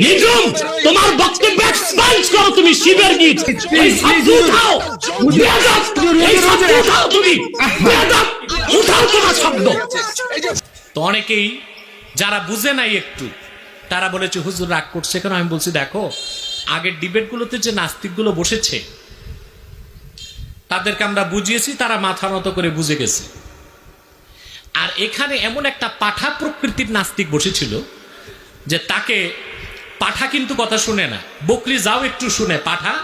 নিজুম তোমার বক্তব্য এক্সপান্স করো তুমি শিবের গীত এই শব্দ উঠাও বেয়াদব এই শব্দ উঠাও তুমি বেয়াদব উঠাও তোমার শব্দ। তো অনেকেই যারা বুঝে নাই একটু তারা বলেছে হুজুর রাগ করছে কেন। আমি বলছি দেখো আগের ডিবেটগুলোতে যে নাস্তিকগুলো বসেছে তাদেরকে আমরা বুঝিয়েছি, তারা মাথা নত করে বুঝে গেছে। আর এখানে এমন একটা পাঠা প্রকৃতির নাস্তিক বসেছিল যে তাকে পাঠা কিন্তু কথা শুনে না, বকরি যাও একটু শুনে, পাঠা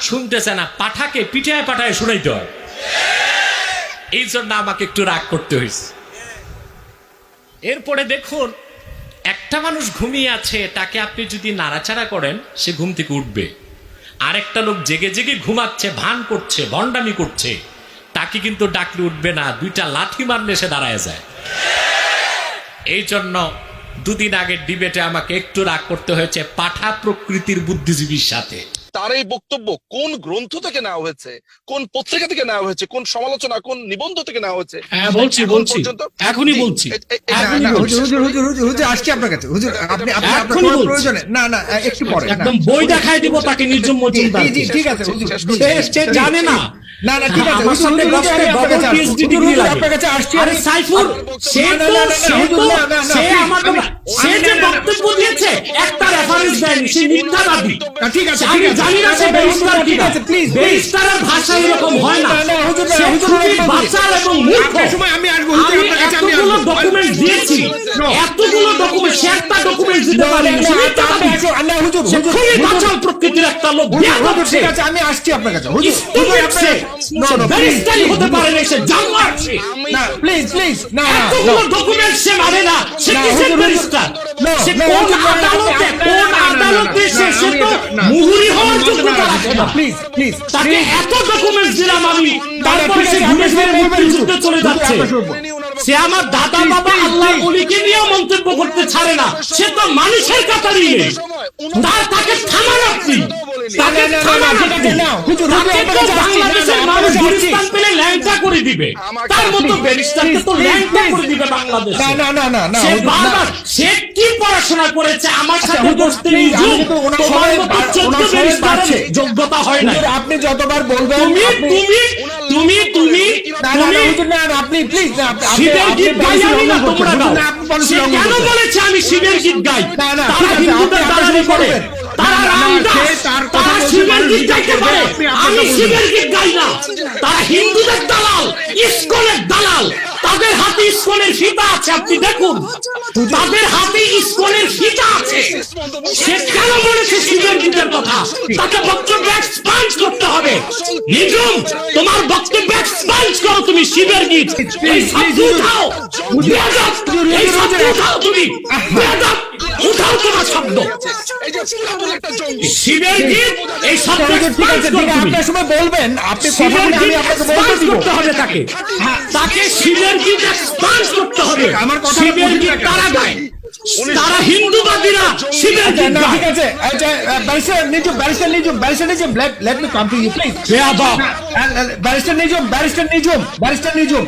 শুনতেছে না, পাঠাকে পিঠায় পাঠায় শুনাইতে হয়। এই জন্য আমাকে একটু রাগ করতে হয়েছে। এরপরে দেখুন একটা মানুষ ঘুমিয়ে আছে, তাকে আপনি যদি নাড়াচাড়া করেন সে ঘুম থেকে উঠবে। আরেকটা লোক জেগে জেগে ঘুমাচ্ছে, ভান করছে, ভণ্ডামি করছে, তাকে কিন্তু ডাকলে উঠবে না, দুইটা লাঠি মারলে সে দাঁড়ায় যায়। এই জন্য দুদিন আগের ডিবেটে আমাকে একটু রাগ করতে হয়েছে পাঠা প্রকৃতির বুদ্ধিজীবীর সাথে। তার এই বক্তব্য কোন গ্রন্থ থেকে নেওয়া হয়েছে, কোন পত্রিকা থেকে নেওয়া হয়েছে, কোন সমালোচনা, কোন নিবন্ধ থেকে নেওয়া হয়েছে? হ্যাঁ বলছি এখনই বলছি। হুজুর আসছি আপনার কাছে। হুজুর আপনি আপনার প্রয়োজনে না না একটু পরে একদম বই দেখাই দিব তাকে নিজম মজুমদার। ঠিক আছে সে জানে না। না না ঠিক আছে আপনার কাছে আসছি। আরে সাইফুল সে যে বক্তব্য দিয়েছে একটা রেফারেন্স দেয়নি, সে মিথ্যাবাদী। ঠিক আছে আমি জানি না সে ব্যারিস্টার কিনা। ব্যারিস্টারের ভাষা এরকম হয় না। সে খুবই বাচাল এবং মূর্খ। আমি আসবো। আমি এতগুলো ডকুমেন্ট দিয়েছি, এতগুলো ডকুমেন্ট, সে একটা ডকুমেন্ট দিতে পারেনি। সে খুবই বাচাল প্রকৃতির একটা লোক। ঠিক আছে আমি আসছি আপনার কাছে। ব্যারিস্টারই হতে পারে না, সে জানোয়ার। না প্লিজ প্লিজ না এতগুলো ডকুমেন্ট সে মানে না, সে কিসের ব্যারিস্টার? সে কোন আদালতে সে তো মুহুরি হওয়ার যোগ্যতা রাখে না। প্লিজ প্লিজ তাকে এত ডকুমেন্টস দিলাম আমি, তারপরে সে ঘুরে ফিরে মুক্তিযুদ্ধে চলে যাচ্ছে। সে আমার দাদা বাবা আল্লাহর ওলিকে নিয়ে মন্তব্য করতে ছাড়ে না। সে তো মানুষের কাতারই নেই। তাকে থামান আপনি, তাকে থামান আপনি। বাংলাদেশের মানুষ গুলিস্তান পেলে ল্যাংটা করে দিবে, তার মতো ব্যারিস্টারকে তো ল্যাংটা করে দিবে বাংলাদেশ। সে বারবার সে কি পড়াশোনা করেছে আমার সাথে বসতে যোগ্যতা হয় না। আপনি যতবার বলবেন তুমি আপনি প্লিজ শিবের গীত গাই আমি না, তোমরা গাও। সে কেন বলেছে আমি শিবের গীত গাই? তারা হিন্দুদের দালালি করে, তারা রামদাস, তারা শিবের গীত গাইতে পারে, আমি শিবের গীত গাই না। তারা হিন্দুদের দালাল, ইসকনের দালাল। তাদের হাতে ইসকনের ফিতা আছে, আপনি দেখুন, তাদের হাতে ইসকনের ফিতা আছে। সে কেন বলেছে শিবের গীতের কথা? তাকে বক্তব্য এক্সপান্স করতে হবে। নিজুম তোমার বক্তব্য এক্সপান্স করো তুমি শিবের গীত এই শব্দ উঠাও বেয়াদব এই শব্দ উঠাও তুমি বেয়াদব উঠাও তোমার শব্দ শিবের গীত এই শব্দ এক্সপান্স আপনার সময় বলবেন, আপনি কথা বলে আমি আপনাকে বলতে দিব। করতে হবে তাকে শিবের গীত এক্সপান্স করতে হবে। আমার কথা শিবের গীত কারা গায়? তারা হিন্দুবাদীরা শিবের গীত গায়। ঠিক আছে barrister Nijhum let me come to you please। Barrister Nijhum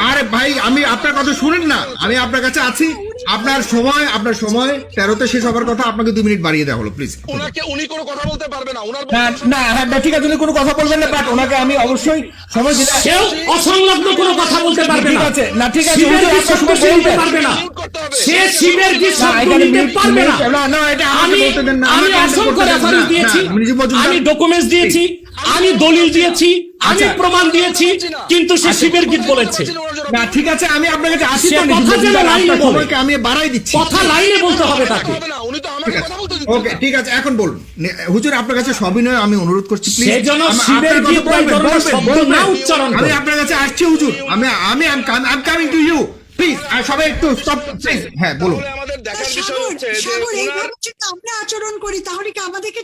আরে ভাই আমি আপনার কথা শুনেন না, আমি আপনার কাছে আছি। আপনার সময় 13তে শেষ হবার কথা, আপনাকে 2 মিনিট বাড়িয়ে দেওয়া হলো। প্লিজ উনি কোনো কথা বলতে পারবে না। না ঠিক আছে উনি কোনো কথা বলবেন না, বাট ওনাকে আমি অবশ্যই সময় দিতে। সেও অসংলগ্ন কোনো কথা বলতে পারবে না। ঠিক আছে না ঠিক আছে শিবের গীত শব্দ বলতে পারবে না। সে শিবের গীত শব্দ নিতে পারবে না। না এটা আমাকে বলতে দেন না। আমি অসংখ্য রেফারেন্স দিয়েছি, আমি ডকুমেন্টস দিয়েছি, আমি দলিল দিয়েছি, আমি প্রমাণ দিয়েছি, কিন্তু সে শিবের গীত বলেছে না। ঠিক আছে আমি আপনার কাছে আসি, কথাকে আমি বাড়াই দিচ্ছি। কথা লাইনে বলতে হবে তাকে। ওকে ঠিক আছে এখন বলুন। হুজুর আপনার কাছে সবিনয় আমি অনুরোধ করছি প্লিজ সেজন্য শিবের গীত শব্দ না উচ্চারণ। আমি আপনার কাছে আসছি হুজুর, আমি I coming to you please. সবাই একটু স্টপ প্লিজ। হ্যাঁ বলুন। আমাদের দেখার বিষয় হচ্ছে যে আমরা আচরণ করি, তাহলে কি আমাদেরকে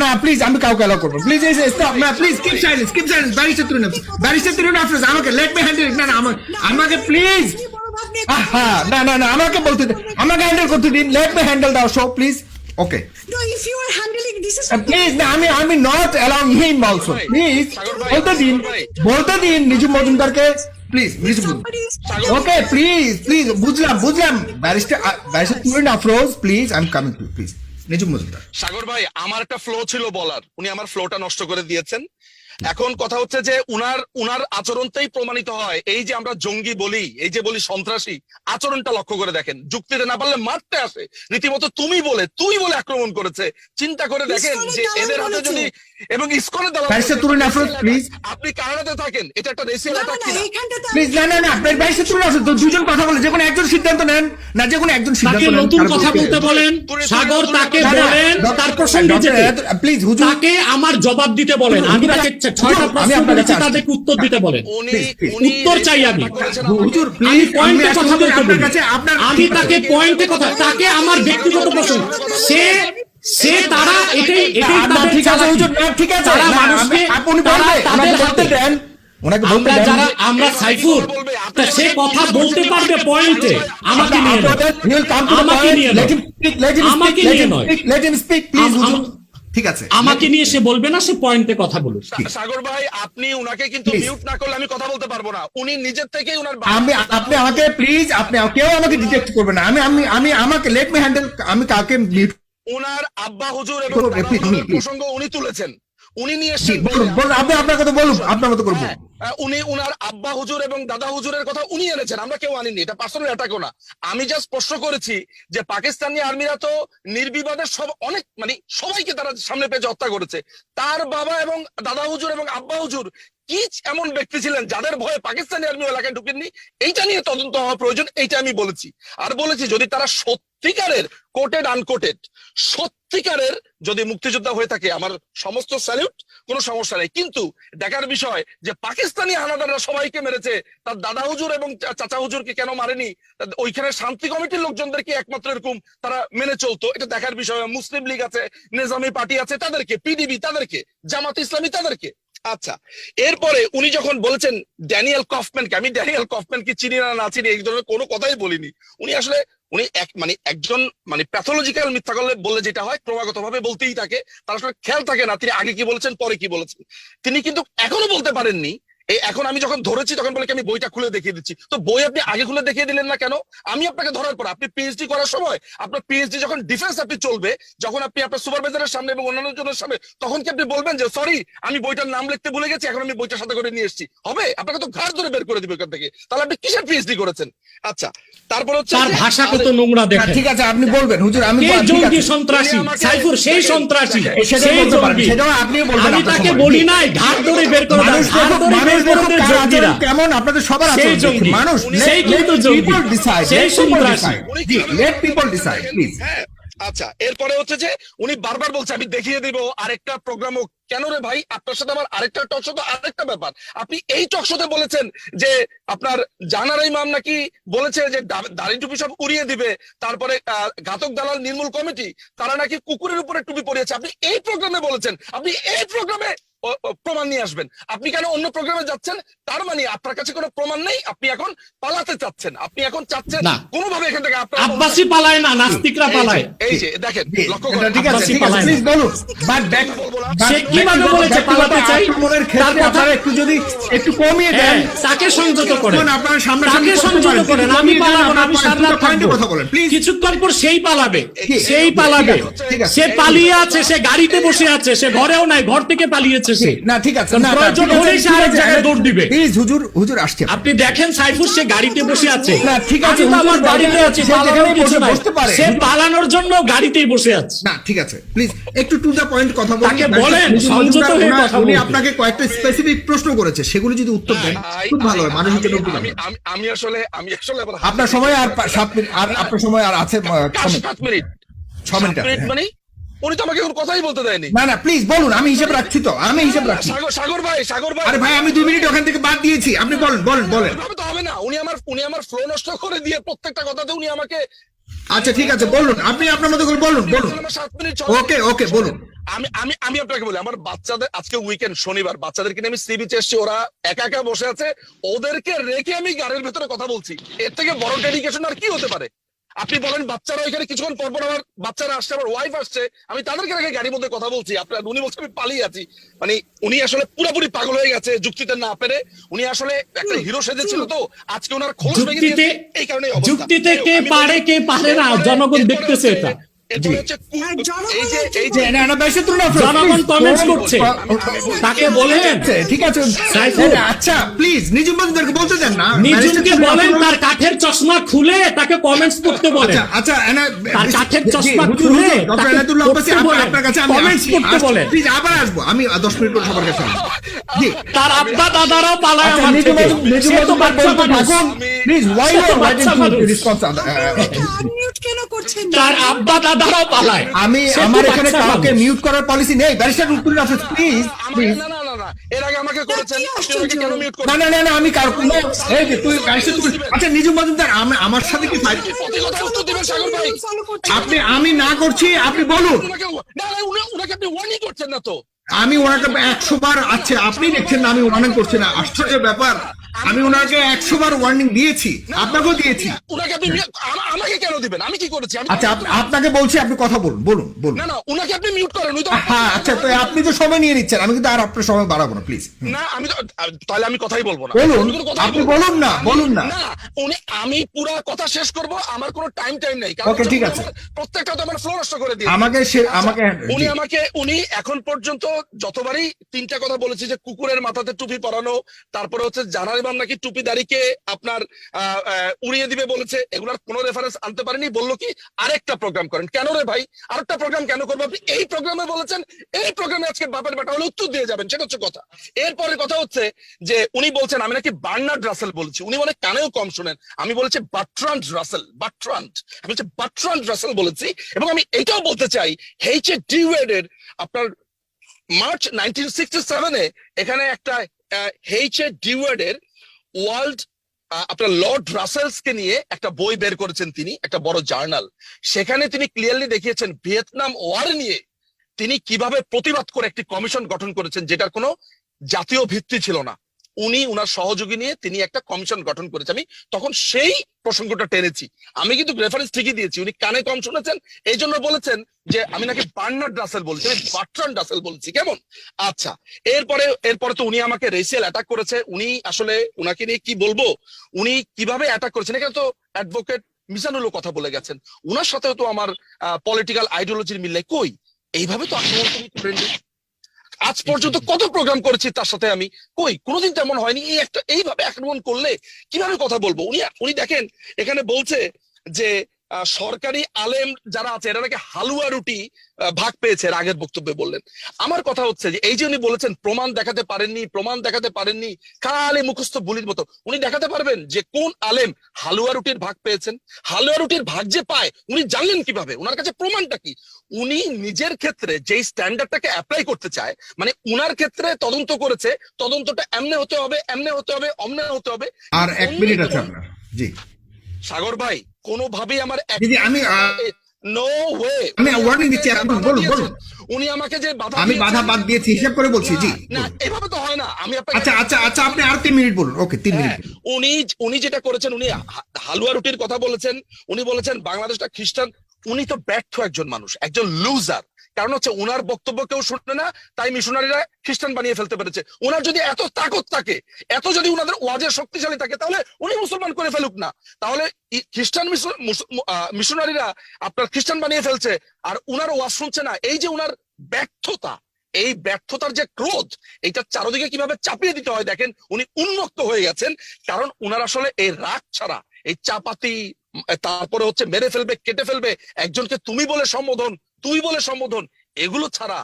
না প্লিজ আমি কাউকে অ্যালাউ করব প্লিজ। স্টপ না প্লিজ, কিপ সাইলেন্স ব্যারিস্টার তরুণ আফরোজ আমাকে লেট মি হ্যান্ডেল। না আমাকে প্লিজ না আমাকে বলতে দিন, আমাকে হ্যান্ডেল করতে দিন। লেট মি হ্যান্ডেল দাও show please. Okay No, if you are handling this is please না আমি not allowing him also. Please বলতে দিন নিজুম মজুমদারকে please Somebody is- okay please বুঝলাম barrister Turin Afroz please I am coming to please Nijhum Majumdar. Sagar ভাই আমার একটা ফ্লো ছিল বলার, উনি আমার ফ্লোটা নষ্ট করে দিয়েছেন। এখন কথা হচ্ছে যে উনার আচরণতেই প্রমাণিত হয় এই যে আমরা জঙ্গি বলি, এই যে বলি সন্ত্রাসী, আচরণটা লক্ষ্য করে দেখেন। যুক্তিতে না পারলে মারতে আসে, রীতিমতো তুই বলে আক্রমণ করেছে। চিন্তা করে দেখেন যে এদের হাতে যদি এবং ইসকনের দালাল ব্যারিস্টার তুলেন আফরোজ প্লিজ আপনি কানাডাতে থাকেন, এটা একটা রেসিয়াল না, অ্যাটাক না, কিনা? এইখানটাতে আমি- প্লিজ না ব্যারিস্টার তুলেন আফরোজ দুজন কথা বলে যে কোনো একজন সিদ্ধান্ত নেন না, যে কোনো একজন সিদ্ধান্ত তাকে নেন। নতুন কারণ কথা হচ্ছে- বলতে বলেন সাগর, তাকে না, বলেন তার প্রসঙ্গে ডক্টর, যেতে। প্লিজ হুজুর তাকে আমার জবাব দিতে বলেন। আমি তাকে 6টা আমি প্রশ্ন আপনার করেছি, কাছে তাদেরকে উত্তর দিতে বলেন। উনি উত্তর চাই আমি। হুজুর আমি প্লিজ পয়েন্টে কথা বলতে আপনার বলি। কাছে আপনার আমি তাকে পয়েন্টে কথা, তাকে আমার ব্যক্তিগত প্রশ্ন, সে তারা এটাই আপনার তাদের ঠিক আছে চালাকি। হুজুর, না ঠিক আছে তারা না, মানুষকে আপনি তারা বলবেন, তাদের ওনাকে বলতে হাতে দেন, ওনাকে বলতে আমরা দেন। যারা আমরা সাইফুর, তা সে কথা বলতে পারবে পয়েন্টে, আমাকে নিয়ে নয়। He will come to the আমাকে point. নিয়ে Let নয়। him speak, let him আমাকে speak, let নিয়ে him নয়। speak, let him speak, please, হুজুর। ঠিক আছে আমাকে নিয়ে সে বলবে না, সে পয়েন্টে কথা বলুক। সাগর ভাই আপনি উনাকে কিন্তু Please. মিউট না করলে আমি কথা বলতে পারবো না। উনি নিজের থেকেই উনার আপনি আমাকে প্লিজ, আপনি কেউ আমাকে ডিটেক্ট করবেন না। আমি আমাকে লেট মি হ্যান্ডেল, আমি কাউকে মিউট উনার আব্বা হুজুর এবং করবো, দাদা please, হুজুরের please. প্রসঙ্গ উনি তুলেছেন, উনি নিয়ে এসেছেন। বলুন, আপনি আপনার কথা বলুন, আপনার মতো করবো। উনি উনার আব্বা হুজুর এবং দাদা হুজুরের কথা উনি এনেছেন, আমরা কেউ আনিনি। এটা পার্সোনাল অ্যাটাকও না। আমি জাস্ট প্রশ্ন করেছি যে পাকিস্তানি আর্মিরা তো নির্বিবাদে সব অনেক সবাইকে তারা সামনে পেয়ে হত্যা করেছে। তার বাবা এবং দাদা হুজুর এবং আব্বা হুজুর কি এমন ব্যক্তি ছিলেন যাদের ভয়ে পাকিস্তানি আর্মি এলাকায় ঢুকেননি? এইটা নিয়ে তদন্ত হওয়া প্রয়োজন, এইটা আমি বলেছি। আর বলেছি যদি তারা সত্যিকারের কোটেড আনকোটেড সত্যিকারের যদি মুক্তিযোদ্ধা হয়ে থাকে, আমার সমস্ত স্যালিউট, কোনো সমস্যা নেই। কিন্তু দেখার বিষয় যে পাকিস্তানি হানাদাররা সবাইকে মেরেছে, তার দাদা হুজুর এবং চাচা হুজুরকে কেন মারেনি? ওইখানে শান্তি কমিটির লোকজনদেরকে একমাত্র এরকম তারা মেনে চলতো, এটা দেখার বিষয়। মুসলিম লীগ আছে, নিজামী পার্টি আছে তাদেরকে, পিডিবি তাদেরকে, জামাত ইসলামী তাদেরকে। আচ্ছা, এরপরে উনি যখন বলেছেন ড্যানিয়েল কফম্যানকে, আমি ড্যানিয়েল কফম্যানকে চিনি না চিনি এই ধরনের কোনো কথাই বলিনি। উনি আসলে একজন প্যাথোলজিক্যাল মিথ্যা বললে যেটা হয় ক্রমাগত ভাবে বলতেই থাকে, তার আসলে খেয়াল থাকে না তিনি আগে কি বলেছেন পরে কি বলেছেন। তিনি কিন্তু এখনো বলতে পারেননি। এখন আমি যখন ধরেছি তখন বলে কি আমি বইটা খুলে দেখিয়ে দিচ্ছি, তো বই আপনি আগে খুলে দেখিয়ে দিলেন না কেন? আমি আপনাকে ধরার পর আপনি পিএইচডি করার সময়, আপনার পিএইচডি যখন ডিফেন্স আপনি চলবে, যখন আপনি আপনার সুপারভাইজারের সামনে এবং অন্যান্য জনের সামনে, তখন কি আপনি বলবেন যে সরি আমি বইটার নাম লিখতে ভুলে গেছি, এখন আমি বইটার সাথে করে নিয়ে এসেছি? হবে? আপনাকে তো ঘাড় ধরে বের করে দিবে ওখান থেকে। তাহলে আপনি কিসের পিএইচডি করেছেন? আচ্ছা, তারপর হচ্ছে তার ভাষা কত নোংরা দেখেন। ঠিক আছে আপনি বলবেন হুজুর, আমি কে ঠিক জঙ্গি আছে। সন্ত্রাসী? সাইফুর সেই সন্ত্রাসী, সেটাও সেই বলতে পারেন, জঙ্গি। সেটাও আপনিও বলবেন আমি আপনার তাকে সময়। বলি নাই ঘাট ধরে বের করে দেন, ঘাট ধরে বের করে দেন জঙ্গিরা। কেমন আপনাদের সবার সেই আচরণ জঙ্গি। মানুষ, সেই কিন্তু জঙ্গি। সেই সন্ত্রাসী। Late people decide please. হ্যাঁ, আচ্ছা, এরপরে হচ্ছে যে উনি বারবার বলছে আমি দেখিয়ে দিব আরেকটা প্রোগ্রামও। কেন রে ভাই, আপনার সাথে আমার আরেকটা টক শো, তো আরেকটা ব্যাপার। আপনি এই টক শোতে বলেছেন যে আপনার জানার ইমাম নাকি বলেছে যে দাড়ি টুপি সব উড়িয়ে দিবে, তারপরে ঘাতক দালাল নির্মূল কমিটি তারা নাকি কুকুরের উপরে টুপি পরিয়েছে। আপনি এই প্রোগ্রামে বলেছেন, আপনি এই প্রোগ্রামে প্রমাণ নিয়ে আসবেন। আপনি কেন অন্য প্রোগ্রামে যাচ্ছেন? তার মানে আপনার কাছে কোনো প্রমাণ নেই, আপনি এখন পালাতে চাচ্ছেন, আপনি এখন চাচ্ছেন না। কোনোভাবে এখান থেকে আপনার আব্বাসি পালায় না, নাস্তিকরা পালায়। এই যে দেখেন, লক্ষ্য করেন, ঠিক আছে আব্বাসি ঠিক আছে পালায় না। প্লিজ বলুন। বাট ব্যাক সে কিভাবে বলেছে পালাতে চাই? আক্রমণের তার ক্ষেত্রে কথা- আপনারা একটু যদি একটু কমিয়ে দেন, হ্যাঁ, তাকে সংযত করেন, তখন আপনারা সামনাসামনি তাকে করতে সংযত পারেন। করেন। আমি কমিয়ে দেন, পালাবো না, আমি আপনারা সারদার পয়েন্টে থাকবো। কথা বলেন প্লিজ। কিছুক্ষণ পর সেই পালাবে, সেই ঠিক পালাবে। আছে, ঠিক আছে। সে পালিয়ে আছে, সে গাড়িতে বসে আছে, সে ঘরেও নাই, ঘর থেকে পালিয়েছে সে। না ঠিক আছে, না প্রয়োজন ঠিক আছে, হলেই সে ঠিক আরেক আছে, জায়গায় দৌড় দিবে। প্লিজ হুজুর আসছে। আপনি দেখেন সাইফুর সে গাড়িতে বসে আছে। না ঠিক আছে, আমি তো আমার হুজুর, বাড়িতে আছি, সে পালানোর যেখানেই কিছু বসে নাই। বসতে পারে। সে পালানোর জন্য গাড়িতেই বসে আছে। না ঠিক আছে, প্লিজ একটু টু দা পয়েন্ট কথা বলুন। তাকে বলেন, সংযত হয়ে কথা উনি বলতে। আপনাকে কয়েকটা স্পেসিফিক প্রশ্ন করেছে, সেগুলো যদি উত্তর দেন খুব ভালো হয়, মানুষের জন্য উপকার হবে। আমি আসলে আবার আপনার সময় আর 7 মিনিট, আর আপনার সময় আর আছে 7 মিনিট 6 মিনিট আছে। মানে উনি তো আমাকে কোনো কথাই বলতে দেয়নি। না প্লিজ বলুন, আমি হিসাব রাখছি তো, আমি হিসাব রাখছি। সাগর ভাই আরে ভাই আমি 2 মিনিট ওখান থেকে বাদ দিয়েছি, আপনি বলেন। এভাবে তো হবে না। উনি আমার ফ্লো নষ্ট করে দিয়ে প্রত্যেকটা কথাতে উনি আমাকে আচ্ছা ঠিক আছে বলুন, আপনি আপনার মতো করে বলুন। আমার 7 মিনিট ওকে বলুন। আমি আপনাকে বলি, আমার বাচ্চাদের আজকে উইকেন্ড, শনিবার, বাচ্চাদেরকে নিয়ে আমি সি বিচে এসেছি, ওরা একা একা বসে আছে, ওদেরকে রেখে আমি গাড়ির ভেতরে কথা বলছি। এর থেকে বড় ডেডিকেশন আর কি হতে পারে? আপনি বলেন বাচ্চারা এখানে কিছুক্ষণ পর পর আমার বাচ্চারা আসছে, আমার ওয়াইফ আসছে, আমি তাদেরকে রেখে গাড়ির মধ্যে কথা বলছি, আপনার উনি বলছেন আমি পালিয়ে আছি। মানে উনি আসলে পুরোপুরি পাগল হয়ে গেছে যুক্তিতে না পেরে। উনি আসলে একটা হিরো সেজেছিল তো, আজকে ওনার খোলস ভেঙে যুক্তিতে দিয়েছে, এই কারণে এই অবস্থা। যুক্তিতে কে পারে কে পারে না জনগণ দেখতেছে এটা। এরপরে হচ্ছে এই যে না, না, ব্যারিস্টার তরুণ আফরোজ, জনগণ please, কমেন্টস বলুন। করছে, তাকে বলেন ঠিক আছে সাইফুল। আচ্ছা প্লিজ নিজুম বাদুদেরকে বলতে দেন না। নিজুমকে বলেন তার কাঠের চশমা খুলে তাকে কমেন্টস করতে বলেন। আচ্ছা তার কাঠের চশমা খুলে তাকে পড়তে বলেন, আপনার কাছে আমি কমেন্টস করতে বলেন। প্লিজ আবার আসবো, আমি 10 মিনিট পর সবার কাছে আসবো। জি তার আব্বা দাদারাও পালায় আচ্ছা, আমার নিজুম থেকে। বাদুদ সে তো বাচ্চা মানুষ। প্লিজ ওয়াই সে তো নট বাচ্চা রাইটিং মানুষ। রেসপন্স। আনমিউট কেন করছেন? তার আব্বা দাদারাও পালায়। আমি সে তো আমার এখানে বাচ্চা কাউকে মানুষ। মিউট করার পলিসি নেই। ব্যারিস্টার তরুণ আফরোজ প্লিজ আমাকে না না না না, এর আগে আমাকে করেছেন, আপনি ওনাকে কেন মিউট না করেন? না না না আমি কার এই যে তুই ব্যারিস্টার তরুণ, আচ্ছা নিজুম বাদুদার আমার সাথে কি ফাইট? প্রতি কথায় উত্তর দিবেন সাগর ভাই। ফলো করছেন। আপনি আমি না করছি, আপনি বলুন। ওনাকে না না ওনাকে আপনি ওয়ার্নিং করছেন না তো। আমি ওনাকে 100 বার, আচ্ছা আপনি দেখছেন না আমি ওয়ার্নিং করছি না, আশ্চর্য ব্যাপার। আমি ওনাকে 100 বার ওয়ার্নিং দিয়েছি, আপনাকেও দিয়েছি। ওনাকে আপনি আমাকে কেন দিবেন? আমি কি করেছি? আমি আচ্ছা আপনাকে বলছি, আপনি কথা বলুন, বলুন বলুন। না না ওনাকে আপনি মিউট করেন। উনি তো হ্যাঁ আচ্ছা, তো আপনি তো সময় নিয়ে নিচ্ছেন, আমি কিন্তু আর আপনার সময় বাড়াবো না প্লিজ। না আমি তো তাহলে আমি কথাই বলবো না। বলুন, আমি কোনো কথাই আপনি বলবো বলুন না, বলুন না। না আমি পুরো কথা শেষ করব, আমার কোনো টাইম নেই। Okay, ঠিক আছে। প্রত্যেকটা তো আমার ফ্লো নষ্ট করে দিয়েছে। আমাকে উনি এখন পর্যন্ত যতবারই 3টা কথা বলেছে যে কুকুরের মাথাতে টুপি পরানো, তারপরে হচ্ছে জানার ইমাম নাকি টুপি দাড়িকে আপনার উড়িয়ে দিবে বলেছে, এগুলার কোনো রেফারেন্স আনতে পারেনি। বললো কি আরেকটা প্রোগ্রাম করেন। কেন রে ভাই আরেকটা প্রোগ্রাম কেন করবো? আপনি এই প্রোগ্রামে বলেছেন, এই প্রোগ্রামে আজকে বাপের বেটা হলে উত্তর দিয়ে যাবেন, সেটা হচ্ছে কথা। এরপরে কথা হচ্ছে যে উনি বলছেন আমি নাকি বার্নার্ড রাসেল বলেছি। উনি মনে কানেও কম শুনেন, আমি বলেছি বাট্রান্ড রাসেল, আমি হচ্ছে বাট্রান্ড রাসেল বলেছি। এবং আমি এটাও বলতে চাই এইচ এ ডিওয়েডের আপনার মার্চ 1967-এ এখানে একটা এইচ এ ডিওয়েডের ওয়ার্ল্ড আপনার লর্ড রাসেলস কে নিয়ে একটা বই বের করেছেন তিনি, একটা বড় জার্নাল। সেখানে তিনি ক্লিয়ারলি দেখিয়েছেন ভিয়েতনাম ওয়ার নিয়ে তিনি কিভাবে প্রতিবাদ করে একটি কমিশন গঠন করেছেন, যেটার কোনো জাতীয় ভিত্তি ছিল না। উনি উনার সহযোগী নিয়ে তিনি একটা কমিশন গঠন করেছে। আমি তখন সেই প্রসঙ্গটা টেনেছি, আমি কিন্তু রেফারেন্স ঠিকই দিয়েছি। উনি কানে কম শুনেছেন, এই জন্য বলেছেন যে আমি নাকি বার্নার্ড রাসেল বলছি, আমি বাট্রান্ড রাসেল বলছি। কেমন? আচ্ছা, এরপরে তো উনি আমাকে রেসিয়াল অ্যাটাক করেছে। উনি আসলে উনাকে নিয়ে কি বলবো, উনি কিভাবে অ্যাটাক করেছেন, এখানে তো অ্যাডভোকেট মিজানুলও কথা বলে গেছেন, উনার সাথেও তো আমার পলিটিক্যাল আইডিওলজির মিল নেই। কই এইভাবে তো আক্রমণ করেননি। আজ পর্যন্ত কত প্রোগ্রাম করেছি তার সাথে আমি, কই কোনোদিন তেমন হয়নি। এইভাবে আক্রমণ করলে কিভাবে কথা বলবো? উনি দেখেন এখানে বলছে যে সরকারি আলেম যারা আছে এরা নাকি হালুয়া রুটি ভাগ পেয়েছে, আগের বক্তব্যে বললেন। আমার কথা হচ্ছে যে এই যে উনি বলেছেন প্রমাণ দেখাতে পারেননি, খালি মুখস্থ বলির মতো। উনি দেখাতে পারবেন যে কোন আলেম হালুয়া রুটির ভাগ পেয়েছেন? হালুয়া রুটির ভাগ যে পায় উনি জানলেন কিভাবে? উনার কাছে প্রমাণটা কি? উনি নিজের ক্ষেত্রে যেই স্ট্যান্ডার্ডটাকে অ্যাপ্লাই করতে চায়, মানে উনার ক্ষেত্রে তদন্ত করেছে, তদন্তটা এমনে হতে হবে, অমনে হতে হবে। আর 1 মিনিট আছে আপনার। জি সাগর ভাই কোনোভাবেই আমার দিদি আমি নো ওয়ে আমি ওয়ার্নিং দিচ্ছি, আপনি বলুন বলুন। উনি আমাকে যে আমি বাধা বাদ দিয়েছি হিসাব করে বলছি। জি না এভাবে তো হয় না। আমি আপনাকে আচ্ছা আপনি আর 3 মিনিট বলুন। ওকে 3 মিনিট। উনি যেটা করেছেন, উনি হালুয়া রুটির কথা বলেছেন, উনি বলেছেন বাংলাদেশটা খ্রিস্টান। উনি তো ব্যর্থ একজন মানুষ, একজন লুজার। কারণ হচ্ছে উনার বক্তব্য কেউ শুনে না, তাই মিশনারিরা খ্রিস্টান বানিয়ে ফেলতে পেরেছে। উনার যদি এত তাকত থাকে, এত যদি উনাদের ওয়াজের শক্তিশালী থাকে, তাহলে উনি মুসলমান করে ফেলুক না। তাহলে খ্রিস্টান মিশনারিরা আপনার খ্রিস্টান বানিয়ে ফেলছে, আর উনার ওয়াজ শুনছে না। এই যে উনার ব্যর্থতা, এই ব্যর্থতার যে ক্রোধ, এইটা চারদিকে কিভাবে চাপিয়ে দিতে হয় দেখেন। উনি উন্মুক্ত হয়ে গেছেন, কারণ উনার আসলে এই রাগ ছাড়া, এই চাপাতি, তারপরে হচ্ছে মেরে ফেলবে, কেটে ফেলবে, একজনকে তুমি বলে সম্বোধন, তুই বলে সম্বোধন, এগুলো ছাড়া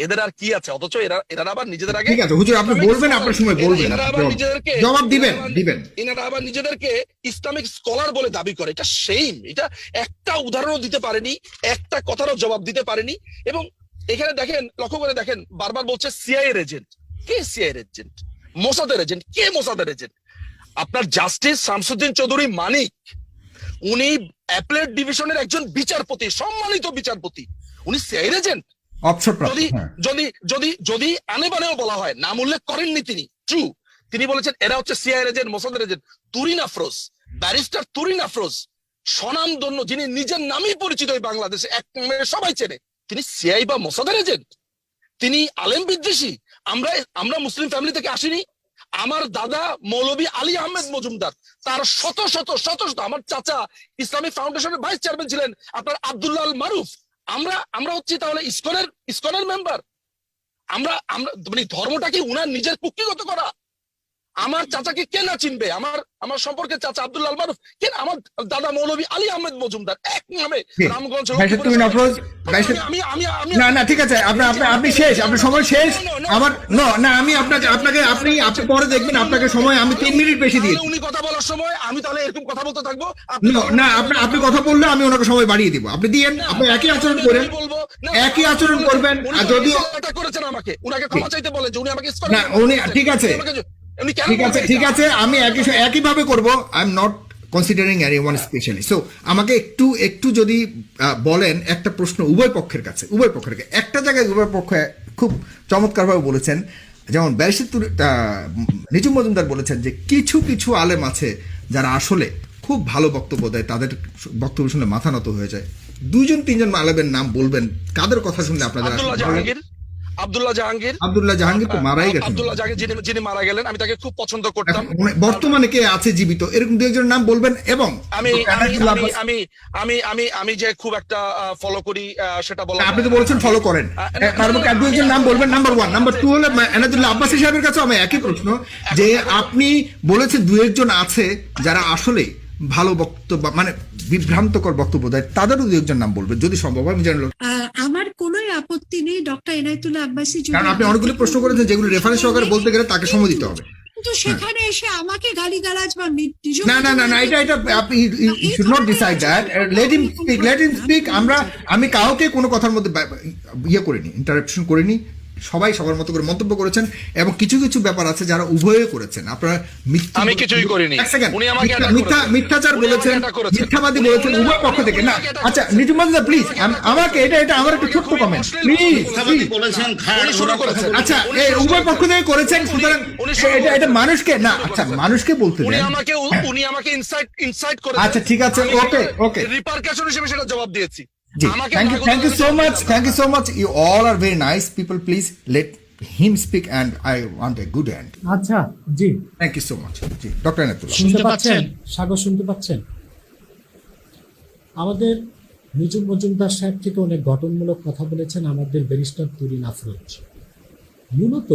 এদের আর কি আছে? অথচ এরা আবার নিজেদের আগে, ঠিক আছে হুজুর আপনি বলবেন, আপনার সময় বলবেন, এনারা আবার নিজেদেরকে জবাব দিবেন। এনারা আবার নিজেদেরকে ইসলামিক স্কলার বলে দাবি করে। এটা সেইম। এটা একটা উদাহরণও দিতে পারেনি, একটা কথারও জবাব দিতে পারেনি। এবং এখানে দেখেন, লক্ষ্য করে দেখেন, বারবার বলছে সিআইএর এজেন্ট। কে সিআইএর এজেন্ট? মোসাদের এজেন্ট। কে মোসাদের এজেন্ট? আপনার জাস্টিস শামসুদ্দিন চৌধুরী মানিক, উনি অ্যাপেলেট ডিভিশনের একজন বিচারপতি, সম্মানিত বিচারপতি। উনি সিআইএর এজেন্ট? যদি আনে বানেও বলা হয়, নাম উল্লেখ করেননি তিনি, ট্রু। তিনি বলেছেন এরা হচ্ছে সিআইএর এজেন্ট, মোসাদের এজেন্ট। তুরিন আফরোজ, ব্যারিস্টার তুরিন আফরোজ, স্বনামধন্য, যিনি নিজের নামেই পরিচিত এই বাংলাদেশে, এক নামে সবাই চেনে, তিনি সিআই বা মোসাদের এজেন্ট, তিনি আলেম বিদ্বেষী। আমরা মুসলিম ফ্যামিলি থেকে আসিনি। আমার দাদা মৌলভী আলী আহমেদ মজুমদার, তার শত শত শত শত, আমার চাচা ইসলামিক ফাউন্ডেশনের ভাইস চেয়ারম্যান ছিলেন আপনার আব্দুল্লাহ আল মারুফ। আমরা হচ্ছি তাহলে ইসকনের মেম্বার। আমরা মানে ধর্মটা কি উনার নিজের কুক্ষিগত করা? আমার চাচাকে কে না চিনবে? আমার সম্পর্কে চাচা আব্দুল্লাহ আল মারুফ কেন? আমার দাদা মৌলভী আলী আহমেদ মজুমদার, এক নামে রামগঞ্জ। না না ঠিক আছে, আপনি শেষ, আপনার সময় শেষ। আমার না আমি আপনাকে আপনি পরে দেখবেন, আপনাকে সময় আমি 3 মিনিট বেশি দিয়েছি। উনি কথা বলার সময় আমি তাহলে এরকম কথা বলতে থাকবো? না আপনি কথা বললে আমি ওনাকে সময় বাড়িয়ে দিব। আপনি দিয়েন, আপনি একই আচরণ করেন, একই আচরণ করবেন। আর যদিও এটা করেছেন আমাকে, উনাকে ক্ষমা চাইতে বলে যে উনি আমাকে না উনি ঠিক আছে, ঠিক আছে, আমি একইভাবে করব। I am not considering anyone specially. So আমাকে একটু যদি বলেন একটা প্রশ্ন উভয় পক্ষের কাছে, একটা জায়গায় উভয় পক্ষে খুব চমৎকারভাবে বলেছেন, যেমন ব্যারিস্টার নিজুম মজুমদার বলেছেন যে কিছু আলেম আছে যারা আসলে খুব ভালো বক্তব্য দেয়, তাদের বক্তব্য শুনে মাথা নত হয়ে যায়। 2-3 আলেমের নাম বলবেন, কাদের কথা শুনলে আপনাদের? আব্দুল্লাহ জাহাঙ্গীর তো মারাই গেছেন। আব্দুল্লাহ জাহাঙ্গীর যিনি মারা গেলেন, আমি তাকে খুব পছন্দ করতাম। বর্তমানে কে আছে জীবিত এরকম 2-1 নাম বলবেন। এবং আমি যে খুব একটা ফলো করি সেটা বলা, আপনি তো বলছেন ফলো করেন, তার মধ্যে 2-1 নাম বলবেন। নাম্বার 1, নাম্বার 2 হলো এনাদুল্লাহ আব্বাসী সাহেবের কাছে আমি একই প্রশ্ন, যে আপনি বলেছেন 2-1 আছে যারা আসলে ভালো বক্তব্য মানে বিভ্রান্তকর বক্তব্য দেয়, তাদেরও 2-1 নাম বলবেন যদি সম্ভব হয়। আমি জানলাম আমার কোনো আপত্তি নেই ডক্টর এনায়েতুল্লাহ আব্বাসী, কারণ আপনি অনেকগুলো প্রশ্ন করেছেন যেগুলো রেফারেন্স সহকারে বলতে গেলে তাকে সময় দিতে হবে। কিন্তু সেখানে এসে আমাকে গালিগালাজ বা না এটা আপনি should not decide that. Let him speak. আমি কাউকে কোনো কথার মধ্যে করিনি, ইন্টারাপশন করিনি। সবাই সবার মতো করে মন্তব্য করেছেন, এবং কিছু ব্যাপার আছে যারা উভয়ে করেছেন। আপনারা আমি কিছুই করিনি, উনি আমাকে মিথ্যাচার বলেছেন, মিথ্যাবাদী বলেছেন উভয় পক্ষ থেকে। না আচ্ছা নিজুম মজুমদার প্লিজ, আমাকে এটা আমার একটা ছোট্ট কমেন্ট প্লিজ। আচ্ছা উভয় পক্ষ থেকে করেছেন, সুতরাং এটা মানুষকে না, আচ্ছা মানুষকে বলতে দেন। উনি আমাকে ইনসাইট করেছেন। আচ্ছা ঠিক আছে, ওকে রিপারকাশন হিসেবে সেটা জবাব দিয়েছি। Thank you so much. You all are very nice people. Please let him speak, and I want a good end. আচ্ছা জি, Thank you so much. G doctor Enayetullah. শুনতে পাচ্ছেন? সাগর শুনতে পাচ্ছেন? আমাদের নিজুম মজুমদার সাহেব থেকে অনেক গঠনমূলক কথা বলেছেন আমাদের ব্যারিস্টার তুরিন আফরোজ। মূলত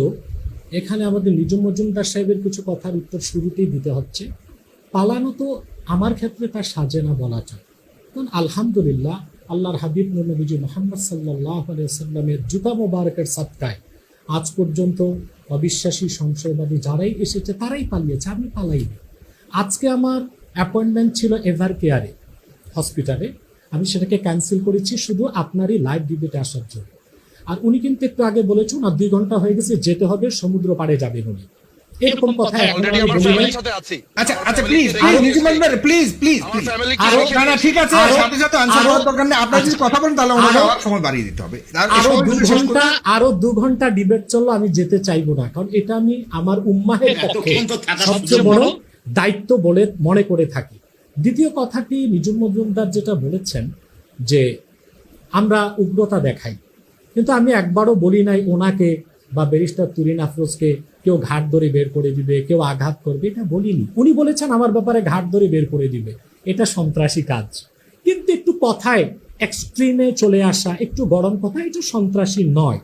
এখানে আমাদের নিজুম মজুমদার সাহেবের কিছু কথার উত্তর শুরুতেই দিতে হচ্ছে। পালানো তো আমার ক্ষেত্রে তার সাজে না বলা যায়, কারণ আলহামদুলিল্লাহ আল্লাহর হাবিব নবীজি মুহাম্মদ সাল্লাল্লাহু আলাইহি ওয়াসাল্লামের জুতা মোবারকের সাদকায় আজ পর্যন্ত অবিশ্বাসী সংশয়বাদী যারাই এসেছে তারাই পালিয়েছে, আমি পালাইনি। আজকে আমার অ্যাপয়েন্টমেন্ট ছিল এভার কেয়ারে হসপিটালে, আমি সেটাকে ক্যান্সেল করেছি শুধু আপনারই লাইভ ডিবেটে আসার জন্য। আর উনি কিন্তু একটু আগে বলেছেন আর 2 ঘন্টা হয়ে গেছে, যেতে হবে, সমুদ্র পাড়ে যাবেন উনি, এরকম কথা। আচ্ছা প্লিজ নিজুম মজুমদার প্লিজ না ঠিক আছে, সাথে সাথে আনসার হওয়ার দরকার নেই। আপনারা যদি কথা বলেন তাহলে ওনাকে সময় বাড়িয়ে দিতে হবে। আরো 2 ঘন্টা ডিবেট চললো, আমি যেতে চাইবো না, কারণ এটা আমি আমার উম্মাহের পক্ষে সবচেয়ে বড় দায়িত্ব বলে মনে করে থাকি। দ্বিতীয় কথাটি নিজুম মজুমদার যেটা বলেছেন যে আমরা উগ্রতা দেখাই, কিন্তু আমি একবারও বলি নাই ওনাকে বা ব্যারিস্টার তুরিন আফরোজকে কেউ ঘাট ধরে বের করে দিবে, কেউ আঘাত করবে, এটা বলিনি। উনি বলেছেন আমার ব্যাপারে ঘাট ধরে বের করে দিবে, এটা সন্ত্রাসী কাজ। কিন্তু একটু কথায় এক্সট্রিমে চলে আসা, একটু গরম কথা, এটা সন্ত্রাসী নয়।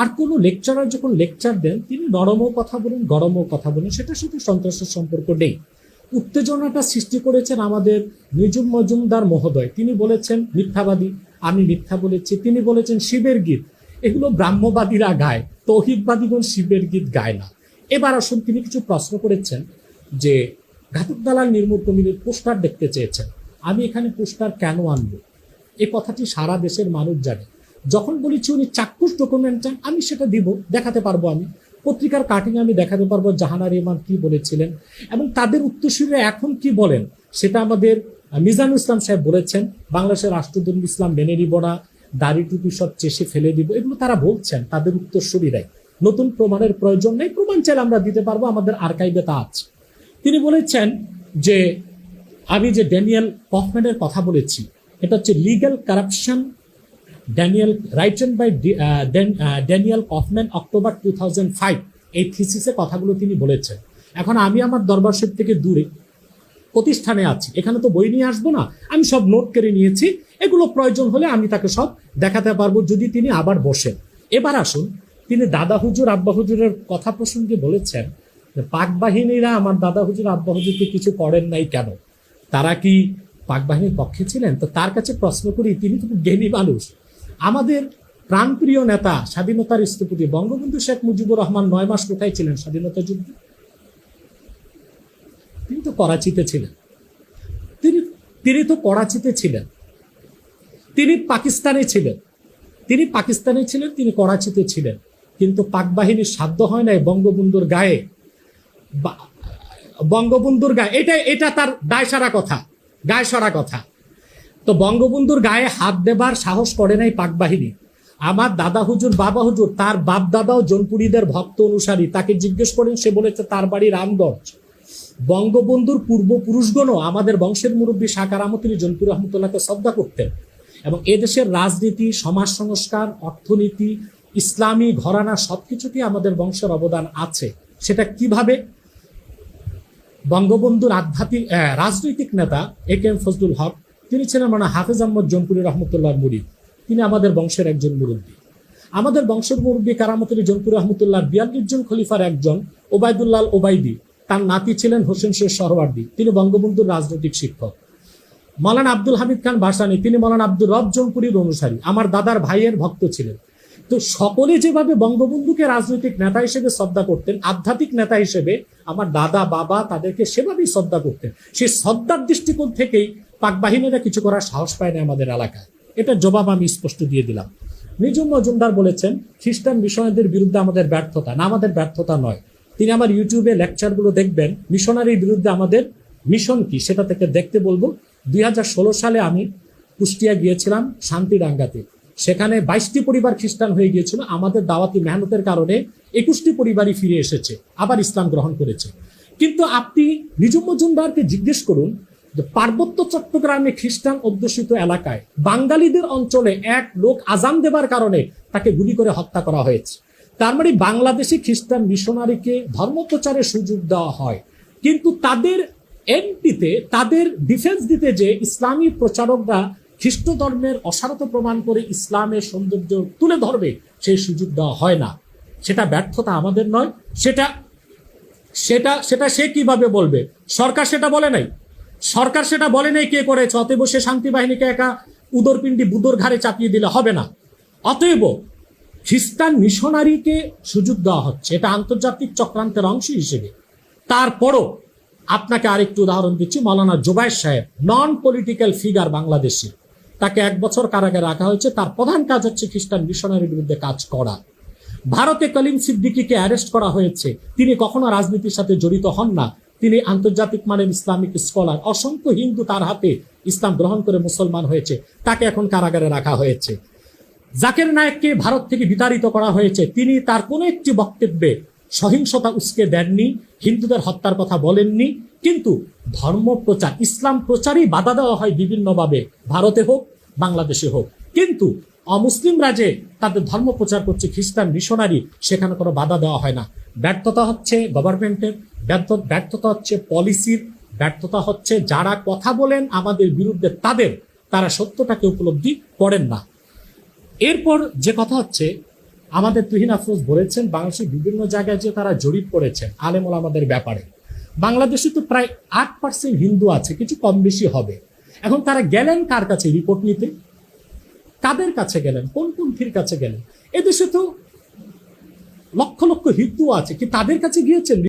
আর কোনো লেকচারার যখন লেকচার দেন তিনি নরমও কথা বলেন, গরমও কথা বলেন, সেটার সাথে সন্ত্রাসের সম্পর্ক নেই। উত্তেজনাটা সৃষ্টি করেছেন আমাদের নিজুম মজুমদার মহোদয়। তিনি বলেছেন মিথ্যাবাদী, আমি মিথ্যা বলেছি। তিনি বলেছেন শিবের গীত, এগুলো ব্রাহ্মবাদীরা গায়, তৌহিদবাদীগণ শিবের গীত গায় না। এবার আসুন, তিনি কিছু প্রশ্ন করেছেন যে ঘাতক দালাল নির্মূল কমিটির পোস্টার দেখতে চেয়েছেন। আমি এখানে পোস্টার কেন আনবো, এই কথাটি সারা দেশের মানুষ জানে। যখন বলেছি উনি চাক্ষুষ ডকুমেন্ট চান, আমি সেটা দিব, দেখাতে পারবো। আমি পত্রিকার কাটিং আমি দেখাতে পারবো জাহানার ইমান কি বলেছিলেন এবং তাদের উত্তরসূরিরা এখন কি বলেন সেটা আমাদের মিজানুল ইসলাম সাহেব বলেছেন। বাংলাদেশের রাষ্ট্রদূত ইসলাম মেনে নিব না, দাড়ি টুপি সব চেষে ফেলে দিব, এগুলো তারা বলছেন তাদের উত্তরসূরিরাই। নতুন প্রমাণের প্রয়োজন নেই, প্রমাণ চাইলে আমরা দিতে পারবো, আমাদের আর্কাইভে তা আছে। তিনি বলেছেন যে আমি যে ড্যানিয়েল কফম্যানের কথা বলেছি, এটা হচ্ছে legal corruption Daniel written by Daniel Kaufmann October 2005, এই থিসিসে কথাগুলো তিনি বলেছেন। এখন আমি আমার দরবার শরীফ থেকে দূরে প্রতিষ্ঠানে আছি, এখানে তো বই নিয়ে আসবো না, আমি সব নোট করে নিয়েছি, এগুলো প্রয়োজন হলে আমি তাকে সব দেখাতে পারবো যদি তিনি আবার বসেন। এবার আসুন, তিনি দাদা হুজুর আব্বা হুজুরের কথা প্রসঙ্গে বলেছেন যে পাক বাহিনীরা আমার দাদা হুজুর আব্বা হুজুরকে কিছু করেন নাই কেন, তারা কি পাক বাহিনীর পক্ষে ছিলেন? তো তার কাছে প্রশ্ন করি, তিনি তো জ্ঞানী মানুষ, আমাদের প্রাণপ্রিয় নেতা স্বাধীনতার স্থপতি বঙ্গবন্ধু শেখ মুজিবুর রহমান 9 মাস কোথায় ছিলেন স্বাধীনতা যুদ্ধে? তিনি তো করাচিতে ছিলেন, তিনি তো করাচিতে ছিলেন, তিনি পাকিস্তানে ছিলেন, তিনি করাচিতে ছিলেন, কিন্তু পাক বাহিনীর সাধ্য হয় নাই বঙ্গবন্ধুর গায়ে এটা তার গায়ে সরা কথা। তো বঙ্গবন্ধুর গায়ে হাত দেবার সাহস করে নাই পাক বাহিনী। আমার দাদা হুজুর বাবা হুজুর তার বাপ দাদাও জৌনপুরীদের ভক্ত অনুসারী, তাকে জিজ্ঞেস করেন, সে বলেছে তার বাড়ি রামগঞ্জ। বঙ্গবন্ধুর পূর্বপুরুষগণও আমাদের বংশের মুরব্বী শাকার আমতিনী জৌনপুর রহমতুল্লাহকে শ্রদ্ধা করতেন, এবং এদেশের রাজনীতি, সমাজ সংস্কার, অর্থনীতি, ইসলামী ঘরানা সবকিছুতেই আমাদের বংশের অবদান আছে। সেটা কিভাবে? বঙ্গবন্ধুর আধ্যাত্মিক রাজনৈতিক নেতা এ.কে.এম. ফজলুল হক, তিনি ছিলেন মানে হাফেজ আহমদ জৌনপুরী রহমতুল্লাহর মুরিদ, তিনি আমাদের বংশের একজন মুরব্বী। আমাদের বংশের মুরব্বী কারামতুল্লাহ জৌনপুরী রহমতুল্লাহর 42 জন খলিফার একজন ওবায়দুল্লাহ ওবায়দি, তার নাতি ছিলেন হোসেন শেখ সহওয়ার্দী, তিনি বঙ্গবন্ধুর রাজনৈতিক শিক্ষক। মাওলানা আব্দুল হামিদ খান ভাসানী, তিনি মাওলানা আব্দুর রব জৌনপুরীর অনুসারী, আমার দাদার ভাইয়ের ভক্ত ছিলেন। তো সকলে যেভাবে বঙ্গবন্ধুকে রাজনৈতিক নেতা হিসেবে শ্রদ্ধা করতেন, আধ্যাত্মিক নেতা হিসেবে আমার দাদা বাবা তাদেরকে সেভাবেই শ্রদ্ধা করতেন। সেই শ্রদ্ধার দৃষ্টিকোণ থেকেই পাক বাহিনীরা কিছু করার সাহস পায় না আমাদের এলাকায়। এটার জবাব আমি স্পষ্ট দিয়ে দিলাম। নিজুম মজুমদার বলেছেন খ্রিস্টান মিশনারিদের বিরুদ্ধে আমাদের ব্যর্থতা, না আমাদের ব্যর্থতা নয়। তিনি আমার ইউটিউবে লেকচারগুলো দেখবেন, মিশনারির বিরুদ্ধে আমাদের মিশন কি সেটা থেকে দেখতে বলবো। 2016 সালে আমি কুষ্টিয়া গিয়েছিলাম শান্তিডাঙ্গাতে, সেখানে 22টি পরিবার খ্রিস্টান হয়ে গিয়েছিল। আমাদের দাওয়াতি মেহনতের কারণে 21টি পরিবারই ফিরে এসেছে, আবার ইসলাম গ্রহণ করেছে। কিন্তু আপনি নিজুম মজুমদারকে জিজ্ঞেস করুন যে পার্বত্য চট্টগ্রামে খ্রিস্টান অধ্যুষিত এলাকায় বাঙালিদের অঞ্চলে এক লোক আজান দেবার কারণে তাকে গুলি করে হত্যা করা হয়েছে। তার মানে বাংলাদেশি খ্রিস্টান মিশনারিকে ধর্মপ্রচারের সুযোগ দেওয়া হয়, কিন্তু তাদের এমপিতে তাদের ডিফেন্স দিতে যে ইসলামী প্রচারকরা খ্রিস্ট ধর্মের অসারতা প্রমাণ করে ইসলামের সৌন্দর্য তুলে ধরবে সেই সুযোগ দেওয়া হয় না। সেটা ব্যর্থতা আমাদের নয়, সেটা সেটা সেটা সে কিভাবে বলবে? সরকার সেটা বলে নাই, কে করেছে? অতএব সে শান্তি বাহিনীকে একা উদরপিণ্ডি বুদর ঘাড়ে চাপিয়ে দিলে হবে না। অতএব খ্রিস্টান মিশনারিকে সুযোগ দেওয়া হচ্ছে, এটা আন্তর্জাতিক চক্রান্তের অংশ হিসেবে। তারপরও আপনাকে আরেকটু উদাহরণ দিচ্ছি, মাওলানা জুবায়ের সাহেব, নন পলিটিক্যাল ফিগার বাংলাদেশে, তাকে 1 বছর কারাগারে রাখা হয়েছে। তার প্রধান কাজ হচ্ছে খ্রিস্টান মিশনারির বিরুদ্ধে কাজ করা। ভারতে কলিম সিদ্দিকীকে অ্যারেস্ট করা হয়েছে, তিনি কখনো রাজনীতির সাথে জড়িত হন না, তিনি আন্তর্জাতিক মানের ইসলামিক স্কলার। অসংখ্য হিন্দু তার হাতে ইসলাম গ্রহণ করে মুসলমান হয়েছে, তাকে এখন কারাগারে রাখা হয়েছে। জাকির নায়েককে ভারত থেকে বিতাড়িত করা হয়েছে, তিনি তার কোনো একটি বক্তব্যে সহিংসতা উস্কে দেননি, হিন্দুদের হত্যার কথা বলেননি, কিন্তু ধর্ম প্রচার, ইসলাম প্রচারই বাধা দেওয়া হয় বিভিন্নভাবে, ভারতে হোক বাংলাদেশে হোক। কিন্তু অমুসলিমরা যে তাদের ধর্ম প্রচার করছে, খ্রিস্টান মিশনারি, সেখানে কোনো বাধা দেওয়া হয় না। ব্যর্থতা হচ্ছে গভর্নমেন্টের, ব্যর্থতা হচ্ছে পলিসির, ব্যর্থতা হচ্ছে যারা কথা বলেন আমাদের বিরুদ্ধে তারা সত্যটাকে উপলব্ধি করেন না। এরপর যে কথা হচ্ছে, আমাদের তুহিন আফরোজ বলেছেন বাংলাদেশের বিভিন্ন জায়গায় যে তারা জরিপ করেছেন আলেম ওলামাদের ব্যাপারে। বাংলাদেশে তো প্রায় 8% হিন্দু আছে, কিছু কম বেশি হবে। এখন তারা গেলেন কার কাছে রিপোর্ট নিতে? কাদের কাছে গেলেন? কোন পন্থীর কাছে গেলেন? এদেশে তো লক্ষ লক্ষ হিন্দু আছে, কি তাদের কাছে গিয়েছেন?